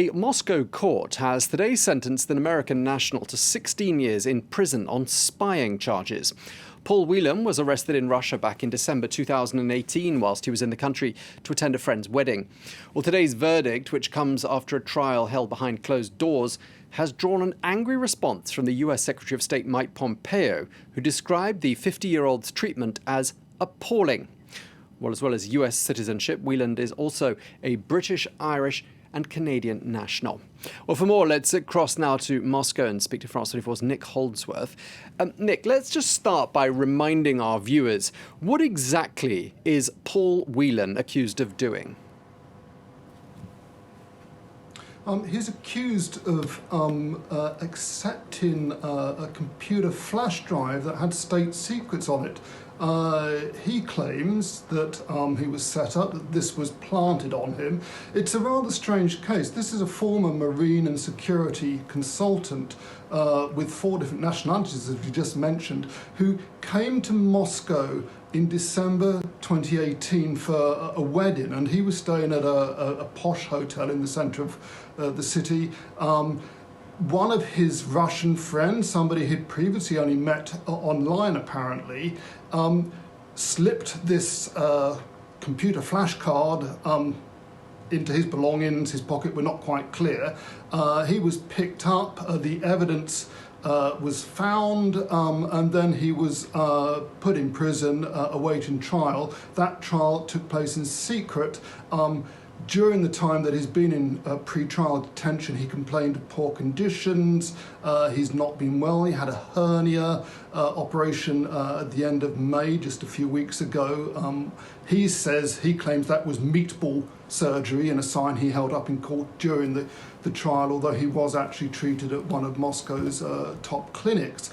A Moscow court has today sentenced an American national to 16 years in prison on spying charges. Paul Whelan was arrested in Russia back in December 2018 whilst he was in the country to attend a friend's wedding. Well, today's verdict, which comes after a trial held behind closed doors, has drawn an angry response from the US Secretary of State Mike Pompeo, who described the 50-year-old's treatment as appalling. Well, as well as US citizenship, Whelan is also a British, Irish and Canadian national. Well, for more, let's cross now to Moscow and speak to France 24's Nick Holdsworth. Nick, let's just start by reminding our viewers, what exactly is Paul Whelan accused of doing? He's accused of accepting a computer flash drive that had state secrets on it. He claims that he was set up, that this was planted on him. It's a rather strange case. This is a former marine and security consultant with 4 different nationalities, as you just mentioned, who came to Moscow in December 2018 for a wedding, and he was staying at a posh hotel in the centre of the city. One of his Russian friends, somebody he'd previously only met online apparently, slipped this computer flash card into his belongings. His pocket were not quite clear. He was picked up, the evidence was found, and then he was put in prison awaiting trial. That trial took place in secret. During the time that he's been in pre-trial detention, he complained of poor conditions. He's not been well. He had a hernia operation at the end of May, just a few weeks ago. He claims that was meatball surgery, and a sign he held up in court during the trial, although he was actually treated at one of Moscow's top clinics.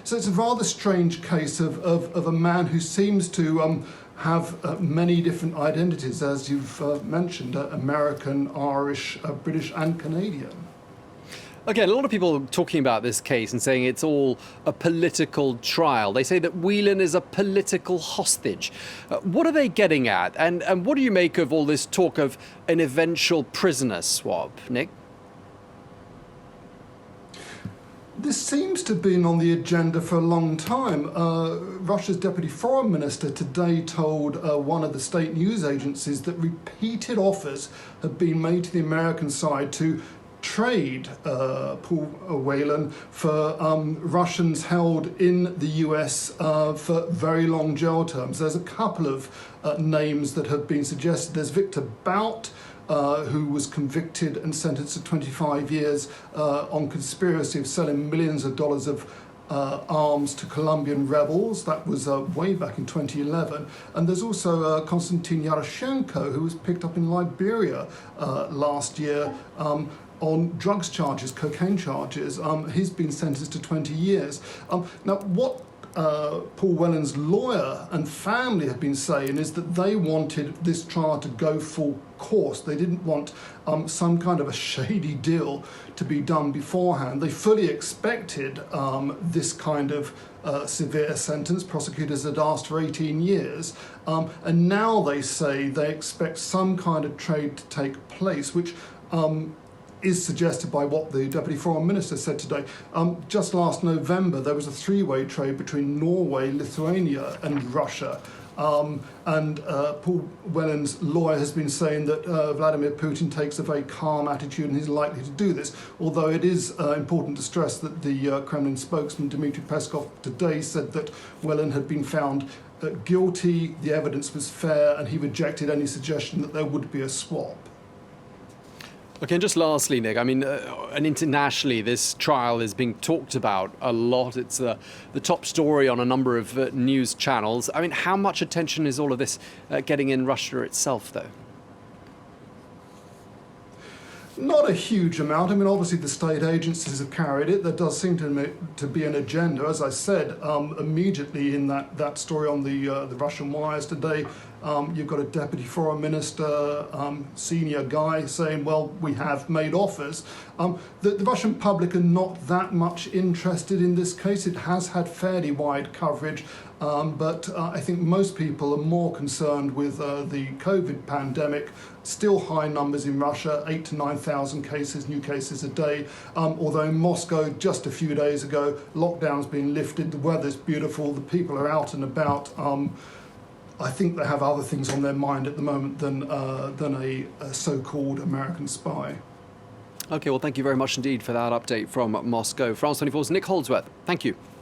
So it's a rather strange case of a man who seems to have many different identities, as you've mentioned, American, Irish, British and Canadian. Again, a lot of people are talking about this case and saying it's all a political trial. They say that Whelan is a political hostage. What are they getting at? And what do you make of all this talk of an eventual prisoner swap, Nick? This seems to have been on the agenda for a long time. Russia's Deputy Foreign Minister today told one of the state news agencies that repeated offers have been made to the American side to trade Paul Whelan for Russians held in the US for very long jail terms. There's a couple of names that have been suggested. There's Victor Bout, who was convicted and sentenced to 25 years on conspiracy of selling millions of dollars of arms to Colombian rebels. That was way back in 2011. And there's also Konstantin Yaroshenko, who was picked up in Liberia last year on drugs charges, cocaine charges. He's been sentenced to 20 years. Now, what Paul Whelan's lawyer and family have been saying is that they wanted this trial to go full course. They didn't want some kind of a shady deal to be done beforehand. They fully expected this kind of severe sentence. Prosecutors had asked for 18 years. And now they say they expect some kind of trade to take place, which is suggested by what the Deputy Foreign Minister said today. Just last November, there was a 3-way trade between Norway, Lithuania and Russia. And Paul Whelan's lawyer has been saying that Vladimir Putin takes a very calm attitude and he's likely to do this, although it is important to stress that the Kremlin spokesman Dmitry Peskov today said that Whelan had been found guilty, the evidence was fair, and he rejected any suggestion that there would be a swap. Okay, and just lastly, Nick, I mean, and internationally, this trial is being talked about a lot. It's the top story on a number of news channels. I mean, how much attention is all of this getting in Russia itself, though? Not a huge amount. I mean, obviously the state agencies have carried it. There does seem to be an agenda. As I said, immediately in that story on the Russian wires today, you've got a deputy foreign minister, senior guy saying, well, we have made offers. The Russian public are not that much interested in this case. It has had fairly wide coverage, but I think most people are more concerned with the COVID pandemic Still high numbers in Russia, 8,000 to 9,000 cases, new cases a day. Although in Moscow, just a few days ago, lockdown's been lifted, the weather's beautiful, the people are out and about. I think they have other things on their mind at the moment than a so-called American spy. OK, well, thank you very much indeed for that update from Moscow. France 24's Nick Holdsworth, thank you.